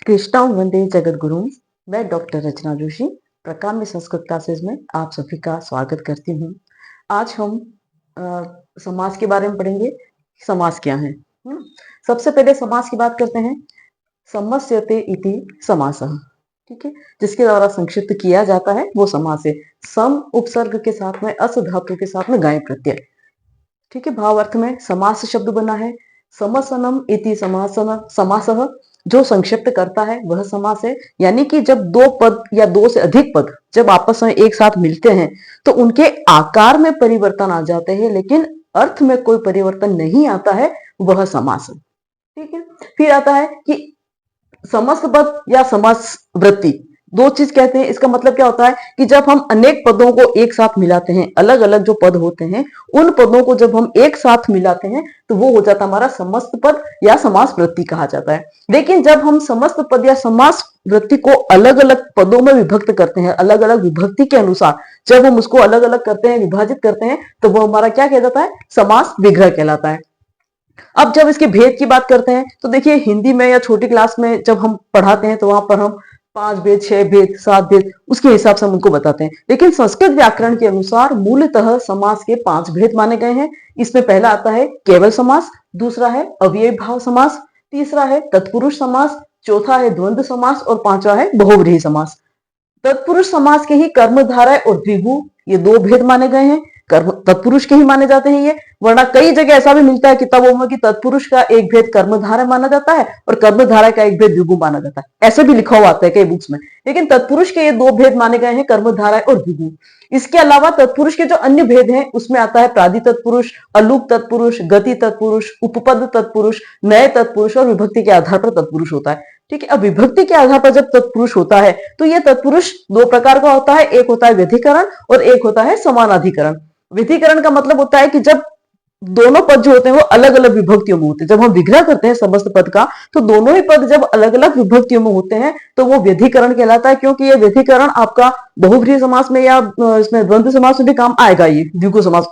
कृष्णां वंदे जगद्गुरुं। मैं डॉक्टर रचना जोशी प्रकाम्य संस्कृत क्लासेस में आप सभी का स्वागत करती हूँ। आज हम समास के बारे में पढ़ेंगे। समास क्या है? सबसे पहले समास की बात करते हैं। समस्यते इति समासः, ठीक है, जिसके द्वारा संक्षिप्त किया जाता है वो समास है। सम उपसर्ग के साथ में अस धातु के साथ में गाय प्रत्यय, ठीक है। भाव अर्थ में समास शब्द बना है। समसनम इति समासः, जो संक्षिप्त करता है वह समास है। यानी कि जब दो पद या दो से अधिक पद जब आपस में एक साथ मिलते हैं तो उनके आकार में परिवर्तन आ जाते हैं, लेकिन अर्थ में कोई परिवर्तन नहीं आता है, वह समास है, ठीक है। फिर आता है कि समस्त पद या समास वृत्ति, दो चीज कहते हैं। इसका मतलब क्या होता है कि जब हम अनेक पदों को एक साथ मिलाते हैं, अलग अलग जो पद होते हैं उन पदों को जब हम एक साथ मिलाते हैं तो वो हो जाता है हमारा समस्त पद या समास वृत्ति कहा जाता है। लेकिन जब हम समस्त पद या समास वृत्ति को अलग अलग पदों में विभक्त करते हैं, अलग अलग विभक्ति के अनुसार जब हम उसको अलग अलग करते हैं, विभाजित करते हैं, तो वो हमारा क्या कहलाता है? समास विग्रह कहलाता है। अब जब इसके भेद की बात करते हैं तो देखिए, हिंदी में या छोटी क्लास में जब हम पढ़ाते हैं तो वहां पर हम 5 भेद, 6 भेद, 7 भेद उसके हिसाब से हम उनको बताते हैं। लेकिन संस्कृत व्याकरण के अनुसार मूलतः समास के 5 भेद माने गए हैं। इसमें पहला आता है केवल समास, दूसरा है अव्ययी भाव समास, तीसरा है तत्पुरुष समास, चौथा है द्वंद्व समास और पांचवा है बहुव्रीहि समास। तत्पुरुष समास के ही कर्मधारय और द्विगु ये दो भेद माने गए हैं। कर्म तत्पुरुष के ही माने जाते हैं ये, वरना कई जगह ऐसा भी मिलता है किताबों में कि तत्पुरुष का एक भेद कर्मधारय माना जाता है और कर्मधारय का एक भेद द्विगु माना जाता है। ऐसे भी लिखा हुआ आता है कई बुक्स में। लेकिन तत्पुरुष के ये दो भेद माने गए हैं, कर्मधारय और द्विगु। इसके अलावा तत्पुरुष के जो अन्य भेद हैं उसमें आता है प्रादि तत्पुरुष, अलूक तत्पुरुष, गति तत्पुरुष, उपपद तत्पुरुष, नए तत्पुरुष और विभक्ति के आधार पर तत्पुरुष होता है, ठीक है। अब विभक्ति के आधार पर जब तत्पुरुष होता है तो यह तत्पुरुष दो प्रकार का होता है। एक होता है व्यधिकरण और एक होता है समानाधिकरण। व्यधिकरण का मतलब होता है कि जब दोनों पद जो होते हैं वो अलग अलग विभक्तियों में होते हैं। जब हम विग्रह करते हैं समस्त पद का तो दोनों ही पद जब अलग अलग विभक्तियों में होते हैं तो वो व्यधिकरण कहलाता है, क्योंकि ये व्यधिकरण आपका बहुव्रीहि समास में या इसमें द्वंद्व समास में भी काम आएगा, ये द्विगु समास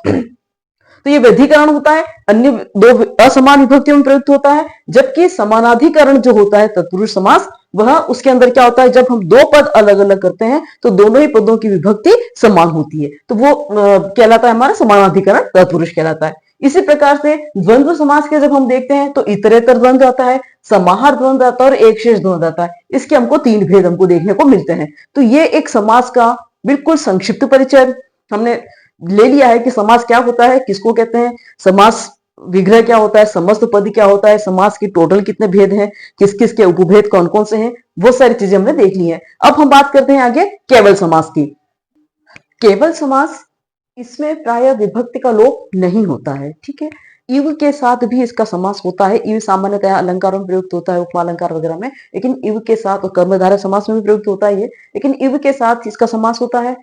तो ये व्यधिकरण होता है। अन्य दो असमान विभक्तियों में प्रयुक्त होता है। जबकि समानाधिकरण जो होता है तत्पुरुष समास, वह उसके अंदर क्या होता है, जब हम दो पद अलग अलग करते हैं तो दोनों ही पदों की विभक्ति समान होती है, तो वो कहलाता है हमारा समानाधिकरण तत्पुरुष कहलाता है। इसी प्रकार से द्वंद्व समास के जब हम देखते हैं तो इतरेतर द्वंद्व आता है, समाहार द्वंद्व आता है और एक शेष द्वंद्व आता है। इसके हमको 3 भेद हमको देखने को मिलते हैं। तो ये एक समास का बिल्कुल संक्षिप्त परिचय हमने ले लिया है कि समास क्या होता है, किसको कहते हैं, समास विग्रह क्या होता है, समस्त पद क्या होता है, समास की टोटल कितने भेद हैं, किस किस के उपभेद कौन कौन से हैं, वो सारी चीजें हमने देख ली हैं। अब हम बात करते हैं आगे केवल समास की। केवल समास, इसमें प्राय विभक्ति का लोप नहीं होता है, ठीक है। इव के साथ भी इसका समास होता है। इव सामान्यतः अलंकारों में प्रयुक्त होता है, उपमालंकार वगैरह में, लेकिन इव के साथ और कर्मधारय समास में भी प्रयुक्त होता है ये, लेकिन इव के साथ इसका समास होता है।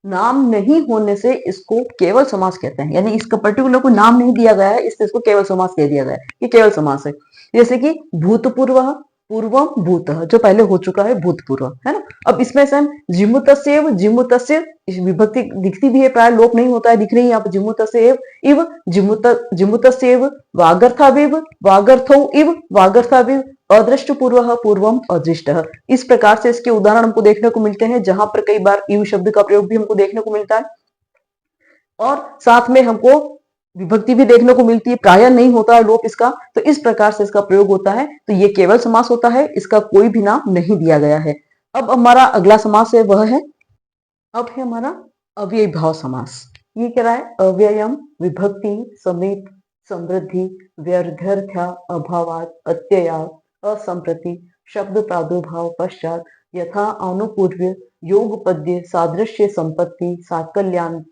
नाम नहीं होने से इसको केवल समास कहते हैं, यानी इसका पर्टिकुलर कोई नाम नहीं दिया गया है, इससे इसको केवल समास कह दिया गया है, ये केवल समास है। जैसे कि भूतपूर्व, पूर्वम भूतः, जो पहले हो चुका है भूतपूर्व, है ना। अब इसमें से हम जिमुतस्यैव, जिमुतस्य विभक्ति दिखती भी है, प्राय लोप नहीं होता है, दिख रही है आप, जिमुतस्यैव इव, जिमुतस्यैव, वागर्थाविव, वागर्थौ इव, वागर्थाविव, अदृष्ट पूर्व, पूर्वम अदृष्ट। इस प्रकार से इसके उदाहरण हमको देखने को मिलते हैं, जहां पर कई बार इव शब्द का प्रयोग भी हमको देखने को मिलता है और साथ में हमको विभक्ति भी देखने को मिलती है, प्राय नहीं होता है लोप इसका। तो इस प्रकार से इसका प्रयोग होता है। तो ये केवल समास होता है, इसका कोई भी नाम नहीं दिया गया है। अब हमारा अगला समास है वह है, अब है हमारा अव्ययी भाव समास। ये क्या है? अव्ययम, विभक्ति, समीप, समृद्धि, व्यर्घ्यर्थ्या, अभावात, अत्ययात, असंप्रति, शब्द प्रादुर्भाव पश्चात, यथा अनुपूर्व्य, योग पद्य, सादृश्य संपत्ति, साकल्यान्त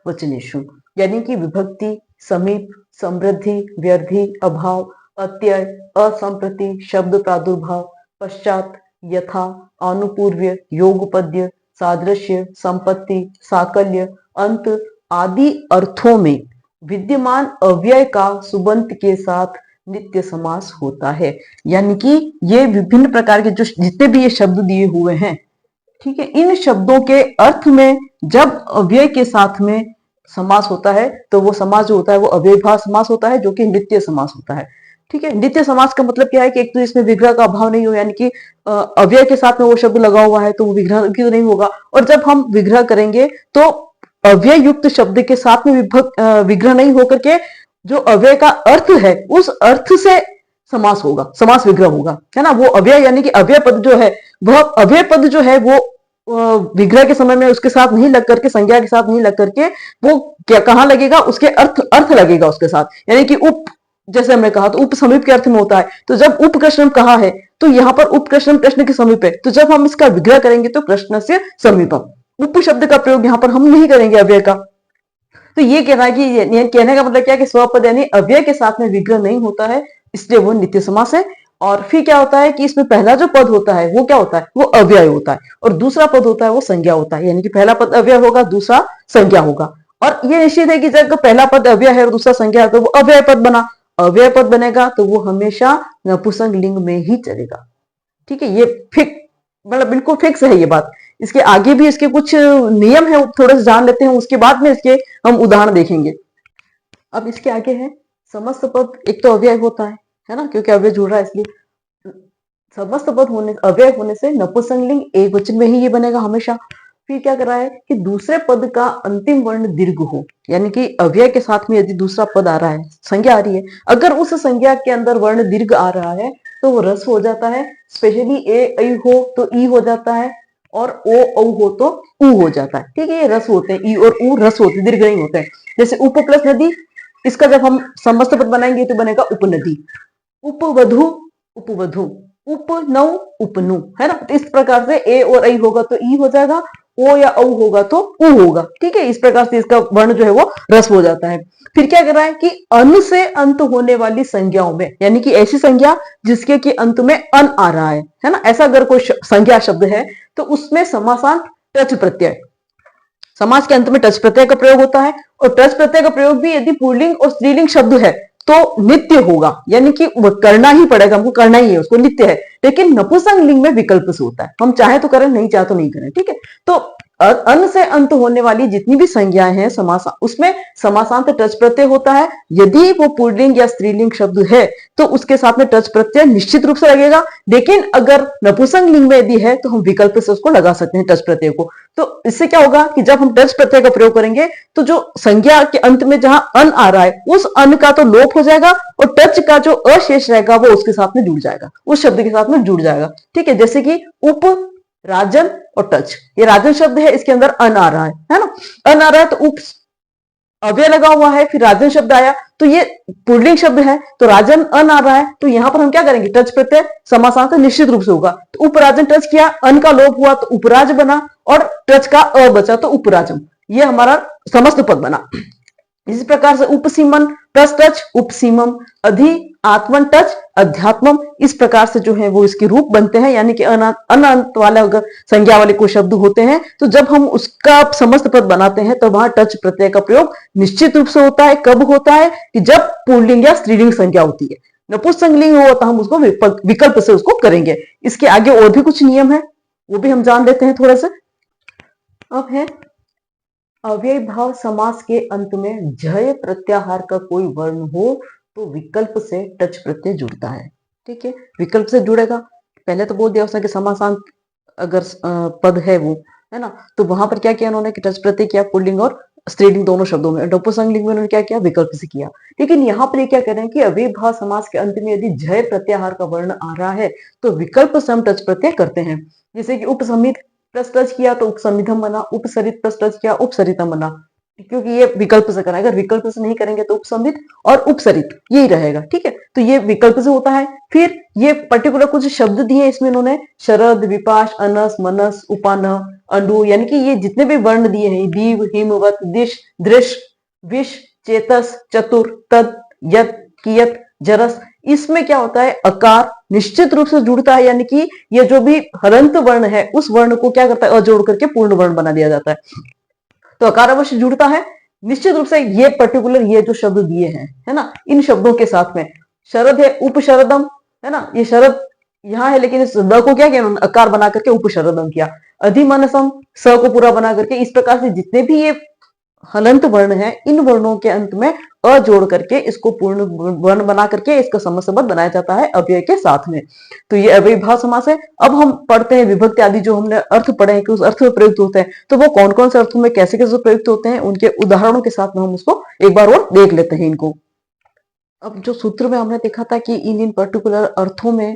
वचनेषु। यानी कि विभक्ति, समीप, समृद्धि, व्यर्धि, अभाव, अत्यय, असंप्रति, शब्द प्रादुर्भाव पश्चात, यथा, अनुपूर्व्य, योगपद्य, सादृश्य, संपत्ति, साकल्य, अंत आदि अर्थों में विद्यमान अव्यय का सुबंत के साथ नित्य समास होता है। यानी कि ये विभिन्न प्रकार के जो जितने भी ये शब्द दिए हुए हैं, ठीक है, इन शब्दों के अर्थ में जब अव्यय के साथ में समास होता है तो वो समास जो होता है वो अव्ययी भाव समास होता है, जो कि नित्य समास होता है। ठीक है। नित्य समास का मतलब क्या है कि एक तो इसमें विग्रह का अभाव नहीं हो, यानी कि अव्यय के साथ में वो शब्द लगा हुआ है तो वो विग्रह भी नहीं होगा। और जब हम विग्रह करेंगे तो अव्यय युक्त शब्द के साथ में विग्रह नहीं होकर के जो अव्यय का अर्थ है उस अर्थ से समास होगा, समास विग्रह होगा, है ना। वो अव्यय यानी कि अव्यय पद जो है, वह अव्यय पद जो है वो विग्रह के समय में उसके साथ नहीं लग करके, संज्ञा के साथ नहीं लग करके वो क्या कहाँ लगेगा, उसके अर्थ लगेगा उसके साथ, यानी कि उप, जैसे हमने कहा तो उप समीप के अर्थ में होता है। तो जब उप कृष्ण कहा है तो यहाँ पर उप कृष्ण कृष्ण के समीप है, तो जब हम इसका विग्रह करेंगे तो कृष्ण से समीपम, उप शब्द का प्रयोग यहाँ पर हम नहीं करेंगे अव्यय का। तो ये कहना है कि कहने का मतलब क्या है कि स्वपद यानी अव्यय के साथ में विग्रह नहीं होता है, इसलिए वो नित्य समास है। और फिर क्या होता है कि इसमें पहला जो पद होता है वो क्या होता है, वो अव्यय होता है, और दूसरा पद होता है वो संज्ञा होता है, यानी कि पहला पद अव्यय होगा, दूसरा संज्ञा होगा। और ये निश्चित है कि जब पहला पद अव्यय है और दूसरा संज्ञा है तो वो अव्यय पद बना, अव्यय पद बनेगा तो वो हमेशा नपुंसक लिंग में ही चलेगा। ठीक है, ये फिक्स, मतलब बिल्कुल फिक्स है ये बात। इसके आगे भी इसके कुछ नियम है, थोड़े से जान लेते हैं, उसके बाद में इसके हम उदाहरण देखेंगे। अब इसके आगे है समस्त पद, एक तो अव्यय होता है ना, क्योंकि अव्यय जुड़ रहा है इसलिए। समस्त पद होने, अव्यय होने से नपुंसकलिंग एक वचन में ही ये बनेगा हमेशा। फिर क्या कर रहा है कि दूसरे पद का अंतिम वर्ण दीर्घ हो, यानी कि अव्यय के साथ में यदि दूसरा पद आ रहा है, संज्ञा आ रही है, अगर उस संज्ञा के अंदर वर्ण दीर्घ आ रहा है तो वो रस हो जाता है। स्पेशली ए ऐ हो तो ई हो जाता है, और ओ औ हो तो ऊ हो जाता है। ठीक है, ये रस होते हैं, ई और ऊ रस होते हैं, दीर्घ नहीं होते हैं। जैसे उप प्लस नदी, इसका जब हम समस्त पद बनाएंगे तो बनेगा उपनदी, उपवधु उपवधु, उपनौ उपनु, है ना। तो इस प्रकार से ए और ऐ होगा तो ई हो जाएगा, ओ या औ होगा तो ऊ होगा। ठीक है, इस प्रकार से इसका वर्ण जो है वो रस हो जाता है। फिर क्या कर रहा है कि अन से अंत होने वाली संज्ञाओं में, यानी कि ऐसी संज्ञा जिसके कि अंत में अन आ रहा है ना, ऐसा अगर कोई संज्ञा शब्द है तो उसमें समासांत टच प्रत्यय, समास के अंत में टच प्रत्यय का प्रयोग होता है। और टच प्रत्यय का प्रयोग भी यदि पुल्लिंग और स्त्रीलिंग शब्द है तो नित्य होगा, यानी कि वो करना ही पड़ेगा, हमको करना ही है, उसको नित्य है। लेकिन नपुंसक लिंग में विकल्प से होता है, हम चाहे तो करें, नहीं चाहे तो नहीं करें। ठीक है, तो अन से अंत होने वाली जितनी भी संज्ञाएं हैं समास, उसमें समासांत टच प्रत्यय होता है। यदि वो पुल्लिंग या स्त्रीलिंग शब्द है तो उसके साथ में टच प्रत्यय निश्चित रूप से लगेगा। लेकिन अगर नपुंसक लिंग में यदि है तो हम विकल्प से उसको लगा सकते हैं टच प्रत्यय को। तो इससे क्या होगा कि जब हम टच प्रत्यय का प्रयोग करेंगे तो जो संज्ञा के अंत में जहां अन आ रहा है उस अन का तो लोप हो जाएगा, और टच का जो अशेष रहेगा वो उसके साथ में जुड़ जाएगा, उस शब्द के साथ में जुड़ जाएगा। ठीक है, जैसे कि उप, राजन और टच, ये राजन शब्द है, इसके अंदर अन आ रहा है ना, अन आ रहा है तो उप अव्यय लगा हुआ है, फिर राजन शब्द आया तो ये पुल्लिंग शब्द है, तो राजन अन आ रहा है, तो यहां पर हम क्या करेंगे, टच प्रत्यय समासांत निश्चित रूप से होगा। तो उपराजन टच किया, अन का लोप हुआ तो उपराज बना, और टच का अ बचा तो उपराजम, ये हमारा समस्त पद बना। इसी प्रकार से उपसीमन प्लस टच उपसीमम, अधि आत्मन टच अध्यात्मम, इस प्रकार से जो है वो इसके रूप बनते हैं। यानी कि अनंत वाले अगर संज्ञा वाले कोई शब्द होते हैं तो जब हम उसका समस्त पद बनाते हैं तो वहां टच प्रत्यय का प्रयोग निश्चित रूप से होता है। कब होता है कि जब पुल्लिंग या स्त्रीलिंग संज्ञा होती है। नपुंसक लिंग हो तो हम उसको विकल्प से उसको करेंगे। इसके आगे और भी कुछ नियम है, वो भी हम जान लेते हैं थोड़ा सा। अब है अव्यय भाव समास के अंत में जय प्रत्याहार का कोई वर्ण हो तो विकल्प से टच प्रत्यय जुड़ता है। ठीक है, विकल्प से जुड़ेगा। पहले तो बोल दिया उसने कि समासांत अगर पद है वो, है ना, तो वहां पर क्या किया उन्होंने कि टच प्रत्यय किया पुल्लिंग और स्त्रीलिंग दोनों शब्दों में। नपुंसक लिंग में उन्होंने क्या किया, विकल्प से किया। लेकिन यहाँ पर क्या कह रहे हैं कि अव्यय भाव समास के अंत में यदि जय प्रत्याहार का वर्ण आ रहा है तो विकल्प से हम टच प्रत्यय करते हैं। जैसे कि उपसमित प्लस टच किया तो उपसमिधम बना, उपसरित प्लस टच किया उपसरितम बना, क्योंकि ये विकल्प से करना है। अगर विकल्प से नहीं करेंगे तो उपसमित और उपसरित यही रहेगा। ठीक है, तो ये विकल्प से होता है। फिर ये पर्टिकुलर कुछ शब्द दिए इसमें इन्होंने, शरद, विपाश, अनस, मनस, उपान, अंडु, यानी कि ये जितने भी वर्ण दिए हैं, दीव, हिमवत, दिश, दृश, विश, चेतस, चतुर, तद, यत, कियत, जरस, इसमें क्या होता है, अकार निश्चित रूप से जुड़ता है। यानी कि ये जो भी हलंत वर्ण है उस वर्ण को क्या करता है, अजोड़ करके पूर्ण वर्ण बना दिया जाता है। तो अकार अवश्य जुड़ता है निश्चित रूप से। ये पर्टिकुलर ये जो शब्द दिए हैं, है ना, इन शब्दों के साथ में शरद है, उपशरदम, है ना, ये शरद यहाँ है लेकिन इस द को क्या किया उन्होंने, अकार बना करके उपशरदम किया। अधिमानसम, स को पूरा बना करके, इस प्रकार से जितने भी ये हलंत वर्ण है, इन वर्णों के अंत में अ जोड़ करके इसको पूर्ण वर्ण बना करके इसका समास संबंध बनाया जाता है अव्यय के साथ में। तो ये अव्ययीभाव समास है। अब हम पढ़ते हैं विभक्ति आदि, जो हमने अर्थ पढ़े हैं कि उस अर्थ में प्रयुक्त होते हैं, तो वो कौन कौन से अर्थों में कैसे कैसे प्रयुक्त होते हैं, उनके उदाहरणों के साथ में हम उसको एक बार और देख लेते हैं इनको। अब जो सूत्र में हमने देखा था कि इन पर्टिकुलर अर्थों में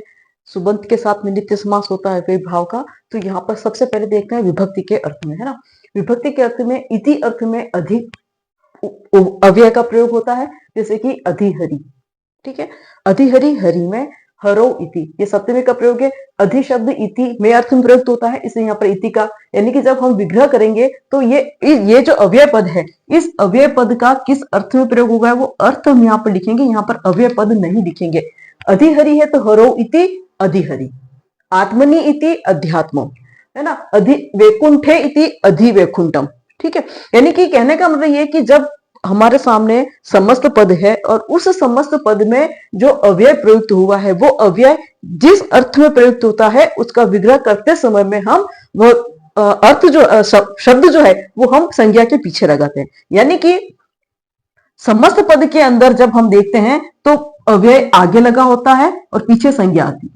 सुबंत के साथ में नित्य समास होता है अव्ययीभाव का, तो यहाँ पर सबसे पहले देखते हैं विभक्ति के अर्थ में, है ना। विभक्ति के अर्थ में इति अर्थ में अधिक अव्यय का प्रयोग होता है, जैसे कि अधिहरि, ठीक है। अधिहरि, हरि में हरो इति, ये सप्तमी का प्रयोग है। अधि शब्द इति में अर्थ में प्रयुक्त होता है, इसलिए यहाँ पर इति का, यानी कि जब हम विग्रह करेंगे तो ये जो अव्यय पद है, इस अव्यय पद का किस अर्थ में प्रयोग होगा वो अर्थ हम यहाँ पर लिखेंगे, यहाँ पर अव्यय पद नहीं लिखेंगे। अधिहरि है तो हरो इति अधिहरि, आत्मनि इति अध्यात्म, है ना। अधि वैकुंठे इति अधिवैकुंठम, ठीक है। यानी कि कहने का मतलब ये कि जब हमारे सामने समस्त पद है और उस समस्त पद में जो अव्यय प्रयुक्त हुआ है, वो अव्यय जिस अर्थ में प्रयुक्त होता है उसका विग्रह करते समय में हम वो अर्थ जो शब्द जो है वो हम संज्ञा के पीछे लगाते हैं। यानी कि समस्त पद के अंदर जब हम देखते हैं तो अव्यय आगे लगा होता है और पीछे संज्ञा आती है,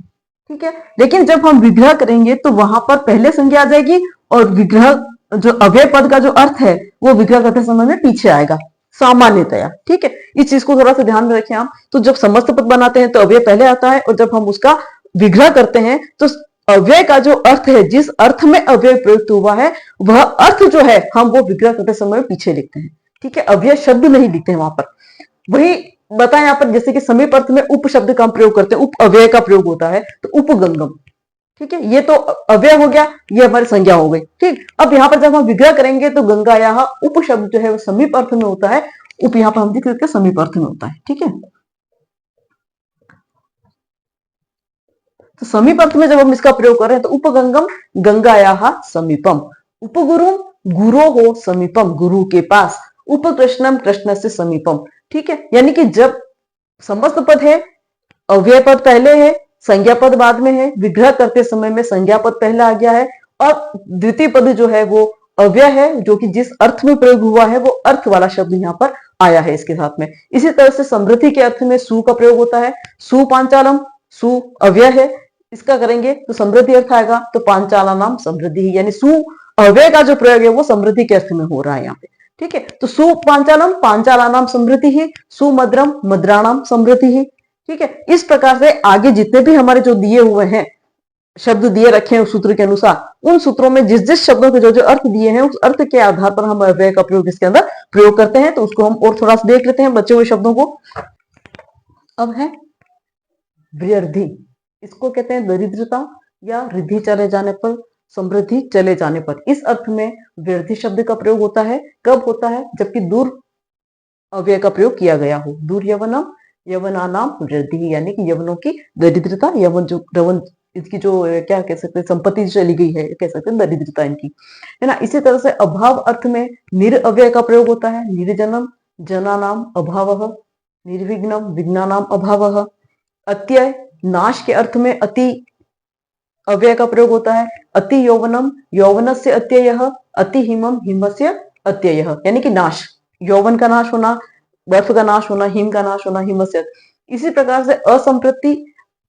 ठीक है। लेकिन जब हम विग्रह करेंगे तो वहां पर पहले संज्ञा आ जाएगी और विग्रह जो अव्यय पद का जो अर्थ है वो विग्रह करते समय में पीछे आएगा सामान्यतया, ठीक है। इस चीज को थोड़ा सा ध्यान में रखें आप। तो जब समस्त पद बनाते हैं तो अव्यय पहले आता है और जब हम उसका विग्रह करते हैं तो अव्यय का जो अर्थ है, जिस अर्थ में अव्यय प्रयुक्त हुआ है वह अर्थ जो है हम वो विग्रह करते समय पीछे लिखते हैं, ठीक है। अव्यय शब्द नहीं लिखते हैं वहां पर। वही बताएं यहाँ पर, जैसे कि समीप अर्थ में उप शब्द का प्रयोग करते हैं, उप अव्यय का प्रयोग होता है, तो उपगंगम, ठीक है। ये तो अव्यय हो गया, ये हमारी संज्ञा हो गई, ठीक। अब यहाँ पर जब हम विग्रह करेंगे तो गंगा यहाँ उप शब्द जो है वो समीप अर्थ में होता है, उप यहाँ पर हम देख सकते हैं समीप अर्थ में होता है, ठीक है। तो समीप अर्थ में जब हम इसका प्रयोग कर रहे हैं तो उपगंगम गंगाया समीपम, उपगुरु गुरो हो समीपम, गुरु के पास, उपकृष्णम कृष्ण से समीपम, ठीक है। यानी कि जब समस्त पद है, अव्यय पद पहले है, संज्ञा पद बाद में है, विग्रह करते समय में संज्ञा पद पहले आ गया है और द्वितीय पद जो है वो अव्यय है, जो कि जिस अर्थ में प्रयोग हुआ है वो अर्थ वाला शब्द यहाँ पर आया है इसके साथ में। इसी तरह से समृद्धि के अर्थ में सु का प्रयोग होता है, सु पांचालम, सु अव्यय है, इसका करेंगे तो समृद्धि अर्थ आएगा, तो पांचाला नाम समृद्धि ही, यानी सु अव्यय का जो प्रयोग है वो समृद्धि के अर्थ में हो रहा है यहाँ पे, ठीक है। तो सु पांचालम, पांचाला नाम समृद्धि ही, सुमद्रम, मद्राणाम समृद्धि ही, ठीक है। इस प्रकार से आगे जितने भी हमारे जो दिए हुए हैं शब्द दिए रखे हैं उस सूत्र के अनुसार, उन सूत्रों में जिस जिस शब्दों के जो जो अर्थ दिए हैं उस अर्थ के आधार पर हम अव्यय का प्रयोग इसके अंदर प्रयोग करते हैं। तो उसको हम और थोड़ा सा देख लेते हैं बचे हुए शब्दों को। अब है वृद्धि, इसको कहते हैं दरिद्रता या रिद्धि चले जाने पर, समृद्धि चले जाने पर। इस अर्थ में वृद्धि शब्द का प्रयोग होता है। कब होता है? जबकि दूर अव्यय का प्रयोग किया गया हो। दूर यवनम, यवना नाम वृद्धि, यानी कि यवनों की दरिद्रता, यवन जो रवन इसकी जो क्या कह सकते हैं संपत्ति चली गई है, कह सकते हैं दरिद्रता इनकी, है ना। इसी तरह से अभाव अर्थ में निरअव्यय का प्रयोग होता है। निर्जनम जना नाम अभाव, निर्विघ्नम विघ्ना नाम अभाव। अत्यय नाश के अर्थ में अति अव्यय का प्रयोग होता है। अति यौवनम, यौवनस्य अत्ययः, अति हिमम, हिमस्य अत्ययः, यानी कि नाश, यौवन का नाश होना, बर्फ का नाश होना, हिम का नाश होना, हिमस्य। इसी प्रकार से असंप्रति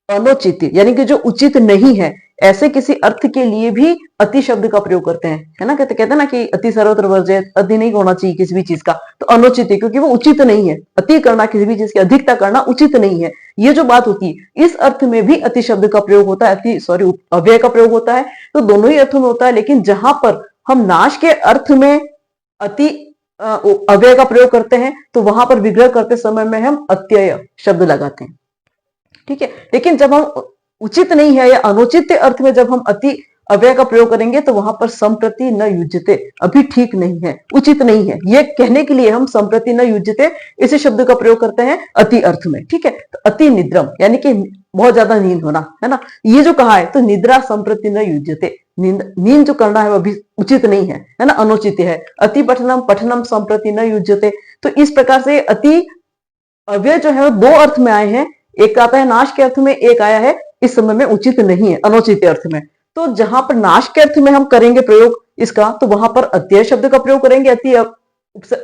अनुचित, यानी कि जो उचित नहीं है, ऐसे किसी अर्थ के लिए भी अति शब्द का प्रयोग करते हैं, है ना। कहते हैं ना कि अति सर्वत्र वर्जित, अति नहीं होना चाहिए किसी भी चीज का, तो अनुचित है क्योंकि वो उचित नहीं है। अति करना, किसी भी चीज की अधिकता करना उचित नहीं है, ये जो बात होती है। इस अर्थ में भी अति शब्द का प्रयोग होता है, अव्यय का प्रयोग होता है। तो दोनों ही अर्थों में होता है, लेकिन जहां पर हम नाश के अर्थ में अति अव्यय का प्रयोग करते हैं तो वहां पर विग्रह करते समय में हम अत्यय शब्द लगाते हैं, ठीक है। लेकिन जब हम उचित नहीं है या अनुचित अर्थ में जब हम अति अव्यय का प्रयोग करेंगे तो वहां पर संप्रति न युज्यते, अभी ठीक नहीं है, उचित नहीं है, ये कहने के लिए हम संप्रति न युज्यते इसी शब्द का प्रयोग करते हैं अति अर्थ में, ठीक है। तो अति निद्रम, यानी कि बहुत ज्यादा नींद होना, है ना। ये जो कहा है तो निद्रा संप्रति न युज्यते, नींद जो करना है वो अभी उचित नहीं है, है ना, अनुचित है। अति पठनम, पठनम संप्रति न युज्यते। तो इस प्रकार से अति अव्यय जो है वो दो अर्थ में आए हैं, एक आता है नाश के अर्थ में, एक आया है इस समय में उचित नहीं है, अनुचित अर्थ में। तो जहां पर नाश के अर्थ में हम करेंगे प्रयोग इसका, तो वहां पर अत्यय शब्द का प्रयोग करेंगे, अति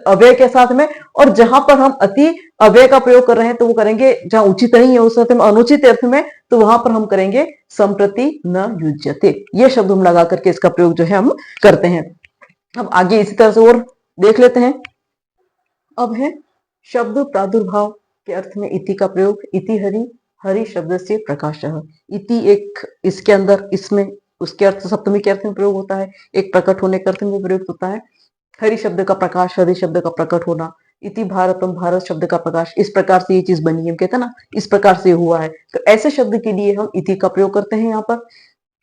अव्यय के साथ में, और जहां पर हम अति अव्यय का प्रयोग कर रहे हैं तो वो करेंगे, जहां उचित नहीं है उस अर्थ में, अनुचित अर्थ में, तो वहां पर हम करेंगे संप्रति न युज्यते, ये शब्द हम लगा करके इसका प्रयोग जो है हम करते हैं। अब आगे इसी तरह से और देख लेते हैं। अब है शब्द प्रादुर्भाव के अर्थ में इति का प्रयोग। इति हरि, हरि शब्द से प्रकाशः। इति एक इसके अंदर, इसमें उसके अर्थ सप्तमी के अर्थ में प्रयोग होता है, एक प्रकट होने के अर्थ में प्रयुक्त होता है। हरि शब्द का प्रकाश, हरि शब्द का प्रकट होना। इति भारतम, भारत शब्द का प्रकाश। इस प्रकार से ये चीज बनी है, हम कहते हैं ना इस प्रकार से हुआ है, तो ऐसे शब्द के लिए हम इति का प्रयोग करते हैं यहाँ पर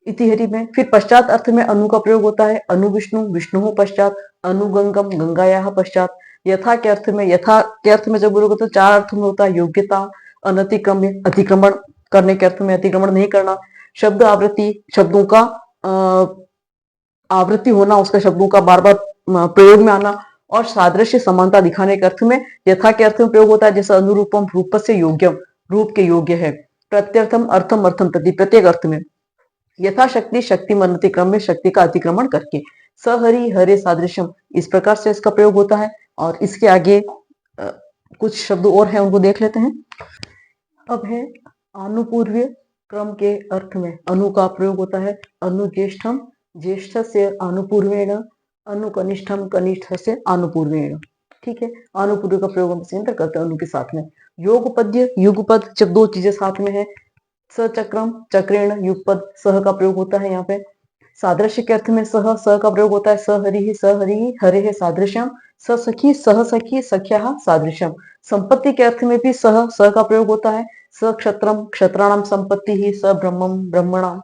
इति हरि में। फिर पश्चात अर्थ में अनु का प्रयोग होता है। अनु विष्णु, विष्णु पश्चात। अनुगंगम, गंगाया पश्चात। यथा के अर्थ में, यथा के अर्थ में जब प्रयोग होता है चार अर्थ में होता है। योग्यता, अनतिक्रम्य, अतिक्रमण करने के अर्थ में, अतिक्रमण नहीं करना। शब्द आवृत्ति, शब्दों का आवृत्ति होना, उसका शब्दों का बार बार प्रयोग में आना। और सादृश्य, समानता दिखाने के अर्थ में यथा के अर्थ में प्रयोग होता है, जैसे अनुरूपम, रूप से योग्यम, रूप के योग्य है। प्रत्यर्थम, अर्थम, अर्थम प्रति, प्रत्येक अर्थ में। यथाशक्ति, शक्ति मन अतिक्रम में, शक्ति का अतिक्रमण करके। सहरि, हरे सादृश्यम, इस प्रकार से इसका प्रयोग होता है। और इसके आगे कुछ शब्द और हैं, उनको देख लेते हैं। अब है अनुपूर्वीय क्रम के अर्थ में अनु का प्रयोग होता है। अनु ज्येष्ठम, ज्येष्ठ से अनुपूर्वेण। अनु कनिष्ठम, कनिष्ठ से अनुपूर्वेण। ठीक है, अनुपूर्व का प्रयोग हम इसी करते हैं अनु के साथ में। योगपद्य, युगपद, जब दो चीजें साथ में है। सचक्रम, चक्रेण, युगपद, सह का प्रयोग होता है यहाँ पे। सादृश्य के अर्थ में सह, स का प्रयोग होता है। सहरि, सहरि, हरे सादृश्यम। सखी, सह सखी, सख्या सादृश्यम। संपत्ति के अर्थ में भी सह, स का प्रयोग होता है। स क्षत्रम, क्षत्राणाम संपत्ति ही। स ब्रह्मम, ब्रह्मणाम,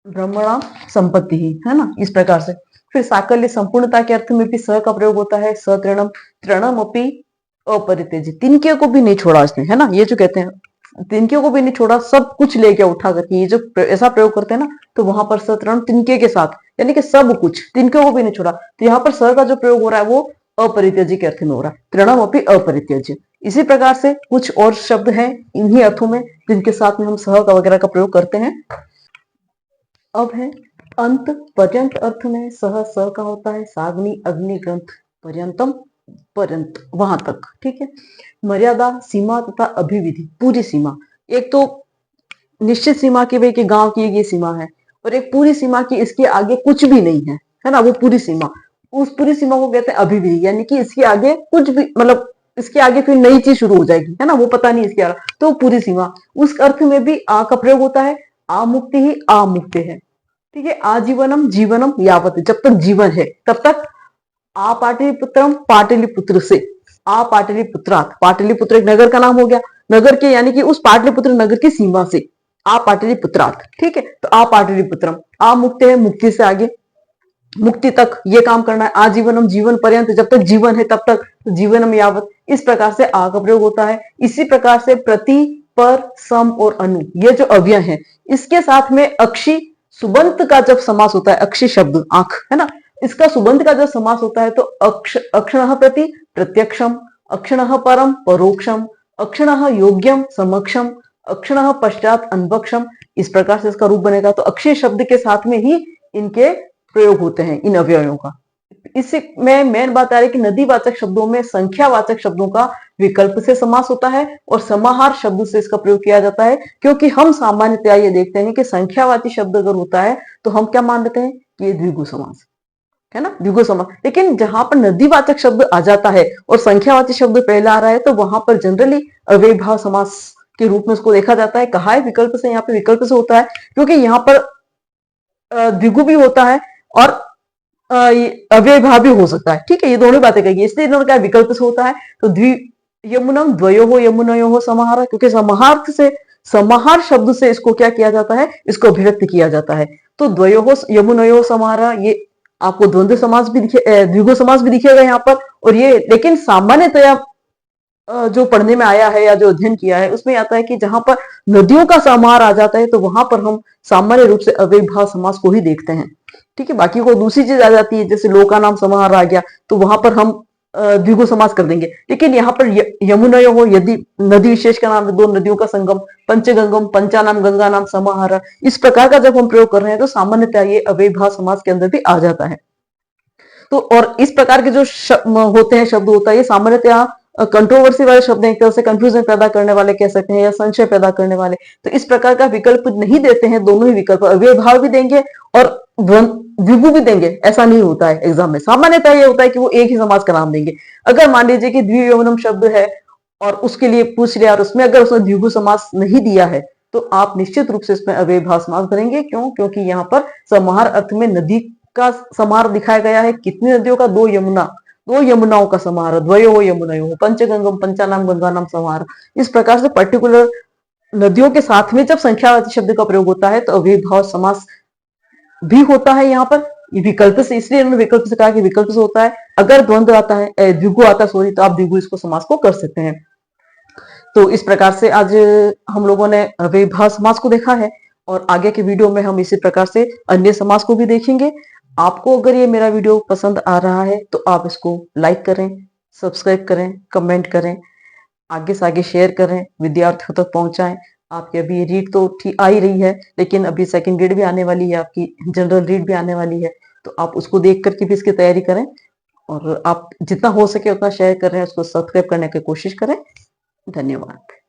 ब्रह्मणाम संपत्ति ही, है ना, इस प्रकार से। फिर साकल्य, संपूर्णता के अर्थ में भी स का प्रयोग होता है। स तृणम, तृणम अपि अपरित्यज्य, तिनके को भी नहीं छोड़ा इसने, है ना, ये जो कहते हैं तिनके को भी नहीं छोड़ा, सब कुछ लेके उठा करके, ये जो ऐसा प्रयोग करते हैं ना, तो वहां पर सतरण तिनके के साथ, यानी कि सब कुछ, तिनके को भी नहीं छोड़ा। तो यहाँ पर स का जो प्रयोग हो रहा है वो अपरित्यज्य के अर्थ में हो रहा है। तृणम अपि अपरित्यज्य। इसी प्रकार से कुछ और शब्द हैं इन्हीं अर्थों में, जिनके साथ में हम सह का वगैरह का प्रयोग करते हैं। अब है अंत, पर्यंत अर्थ में सह, स का होता है। साग्नि, अग्नि, ग्रंथ, पर्यंतम, पर्यंत, वहां तक। ठीक है। मर्यादा, सीमा तथा अभिविधि, पूरी सीमा। एक तो निश्चित सीमा की, भाई कि गांव की ये सीमा है, और एक पूरी सीमा की, इसके आगे कुछ भी नहीं है ना, वो पूरी सीमा। उस पूरी सीमा को कहते हैं अभिविधि, यानी कि इसके आगे कुछ भी, मतलब इसके आगे फिर नई चीज शुरू हो जाएगी, है ना, वो पता नहीं इसके आगे, तो पूरी सीमा। उस अर्थ में भी आ का प्रयोग होता है। आमुक्ति ही आमुक्त है। ठीक है। आजीवनम, जीवनम यावत, जब तक जीवन है तब तक। आ पाटलिपुत्रम, पाटलिपुत्र से। आ पाटलिपुत्रात, पाटलिपुत्र एक नगर का नाम हो गया, नगर के यानी कि उस पाटलिपुत्र नगर की सीमा से। आ पाटलिपुत्रात, ठीक है। तो आ पाटलिपुत्रम, आ मुक्त है, मुक्ति से आगे, मुक्ति तक ये काम करना है। आजीवनम, जीवन पर्यंत, जब तक जीवन है तब तक। तो जीवनम यावत, इस प्रकार से आ का प्रयोग होता है। इसी प्रकार से प्रति, पर, सम और अनु, ये जो अव्यय है, इसके साथ में अक्षी सुबंत का जब समास होता है, अक्षी शब्द आंख, है ना, इसका सुबंत का जब समास होता है तो अक्षण प्रति प्रत्यक्षम, अक्षण परम परोक्षम, अक्षण योग्यम समक्षम, अक्षण पश्चात अनवक्षम, इस प्रकार से इसका रूप बनेगा। तो अक्षय शब्द के साथ में ही इनके प्रयोग होते हैं, इन अव्ययों का। इससे में मेन बात आ रही है कि नदीवाचक शब्दों में संख्यावाचक शब्दों का विकल्प से समास होता है और समाहार शब्द से इसका प्रयोग किया जाता है, क्योंकि हम सामान्यतया ये देखते हैं कि संख्यावाची शब्द अगर होता है तो हम क्या मान लेते हैं कि ये द्विगु समास है ना, द्विगु समास। लेकिन जहां पर नदीवाचक शब्द आ जाता है और संख्यावाची शब्द पहला आ रहा है तो वहां पर जनरली अव्ययीभाव समास के रूप में उसको देखा जाता है। कहा है विकल्प से, यहाँ पे विकल्प से होता है क्योंकि यहाँ पर द्विगु भी होता है और अव्ययीभाव भी हो सकता है। ठीक है, ये दोनों बातें कही, इसलिए इन्होंने कहा विकल्प से होता है। तो यमुनम द्वयो यमुनयो समाहार, क्योंकि समाहार से, समाहार शब्द से इसको क्या किया जाता है, इसको अभिव्यक्त किया जाता है। तो द्वयो यमुनयो समाहार, ये आपको द्वंद्व समास भी दिखे, द्विगु समास भी दिखेगा यहाँ पर। और ये लेकिन सामान्यतया जो पढ़ने में आया है या जो अध्ययन किया है उसमें आता है कि जहां पर नदियों का समाहार आ जाता है तो वहां पर हम सामान्य रूप से अव्ययीभाव समास को ही देखते हैं। ठीक है, बाकी कोई दूसरी चीज आ जाती है, जैसे लोका नाम समाहार आ गया तो वहां पर हम द्विगु समास कर देंगे। लेकिन यहाँ पर यमुनयो हो, यदि नदी विशेष का नाम है, दो नदियों का संगम, पंचगंगम, पंचा नाम, गंगा नाम, समाहार, इस प्रकार का जब हम प्रयोग कर रहे हैं तो सामान्यतः ये अव्ययीभाव समास के अंदर भी आ जाता है। तो और इस प्रकार के जो होते हैं, शब्द होता है, ये सामान्यतः कंट्रोवर्सी वाले शब्द हैं, एक तरह से कंफ्यूजन पैदा करने वाले कह सकते हैं, या संशय पैदा करने वाले। तो इस प्रकार का विकल्प नहीं देते हैं, दोनों ही विकल्प अव्यय भाव भी देंगे और द्विगु भी देंगे, ऐसा नहीं होता है एग्जाम में। सामान्यतः ये होता है कि वो एक ही समास का नाम देंगे। अगर मान लीजिए कि द्वियौवनम शब्द है और उसके लिए पूछ लिया और उसमें अगर उसने द्विगु समास नहीं दिया है, तो आप निश्चित रूप से इसमें अव्यय भाव समास करेंगे। क्यों? क्योंकि यहाँ पर समाहार अर्थ में नदी का समाहार दिखाया गया है। कितनी नदियों का? दो यमुना, दो यमुनाओं का समाहार, द्वयो यमुनयो, पंचगंगम पंचानाम गंगानाम समाहार। इस प्रकार से पर्टिकुलर नदियों के साथ में जब संख्यावाची शब्द का प्रयोग होता है तो अव्यय भाव समास भी होता है। यहाँ पर ये विकल्प से, इसलिए इन्होंने विकल्प से कहा कि विकल्प से होता है। अगर द्वंद्व आता है, द्विगु आता है सॉरी, तो आप द्विगु इसको समास को कर सकते हैं। तो इस प्रकार से आज हम लोगों ने अव्यय भाव समास को देखा है और आगे के वीडियो में हम इसी प्रकार से अन्य समास को भी देखेंगे। आपको अगर ये मेरा वीडियो पसंद आ रहा है तो आप इसको लाइक करें, सब्सक्राइब करें, कमेंट करें, आगे से आगे शेयर करें, विद्यार्थियों तक पहुंचाएं। आपकी अभी रीड तो ठीक आ ही रही है, लेकिन अभी सेकंड रीड भी आने वाली है, आपकी जनरल रीड भी आने वाली है। तो आप उसको देख करके भी इसकी तैयारी करें और आप जितना हो सके उतना शेयर करें, उसको सब्सक्राइब करने की कोशिश करें। धन्यवाद।